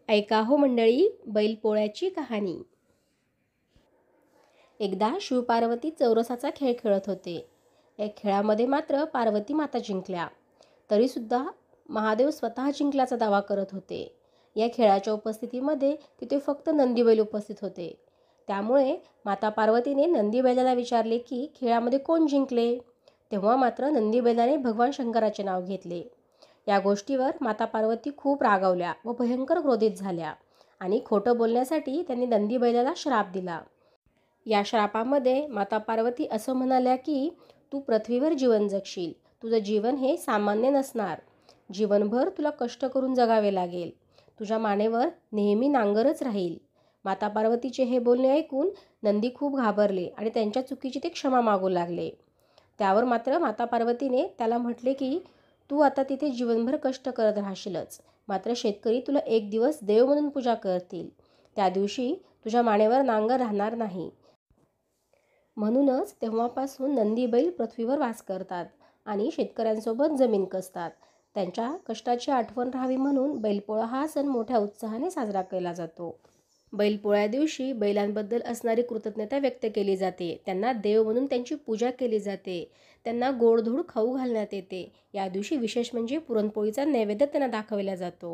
ऐका हो मंडळी, बैलपोळ्याची कहाणी. एकदा शिवपार्वती चौरसाचा खेळ खेळत होते. या खेळामध्ये मात्र पार्वती माता जिंकल्या. तरीसुद्धा महादेव स्वतः जिंकल्याचा दावा करत होते. या खेळाच्या उपस्थितीमध्ये तिथे फक्त नंदीबैल उपस्थित होते. त्यामुळे माता पार्वतीने नंदीबैलाला विचारले की खेळामध्ये कोण जिंकले. तेव्हा मात्र नंदीबैलाने भगवान शंकराचे नाव घेतले. या गोष्टीवर माता पार्वती खूप रागावल्या व भयंकर क्रोधित झाल्या आणि खोटं बोलण्यासाठी त्यांनी नंदीबैलाला श्राप दिला. या श्रापामध्ये माता पार्वती असं म्हणाल्या की तू पृथ्वीवर जीवन जगशील. तुझं जीवन हे सामान्य नसणार. जीवनभर तुला कष्ट करून जगावे लागेल. तुझ्या मानेवर नेहमी नांगरच राहील. माता पार्वतीचे हे बोलणे ऐकून नंदी खूप घाबरले आणि त्यांच्या चुकीची ते क्षमा मागू लागले. त्यावर मात्र माता पार्वतीने त्याला म्हटले की तू आता तिथे जीवनभर कष्ट करत राहशीलच, मात्र शेतकरी तुला एक दिवस देव म्हणून पूजा करतील. त्या दिवशी तुझ्या मानेवर नांगर राहणार नाही. म्हणूनच तेव्हापासून नंदी बैल पृथ्वीवर वास करतात आणि शेतकऱ्यांसोबत जमीन कसतात. त्यांच्या कष्टाची आठवण राहावी म्हणून बैलपोळा हा सण मोठ्या उत्साहाने साजरा केला जातो. बैलपोळ्या दिवशी बैलांबद्दल असणारी कृतज्ञता व्यक्त केली जाते. त्यांना देव म्हणून त्यांची पूजा केली जाते. त्यांना गोडधोड खाऊ घालण्यात येते. या दिवशी विशेष म्हणजे पुरणपोळीचा नैवेद्य त्यांना दाखवला जातो.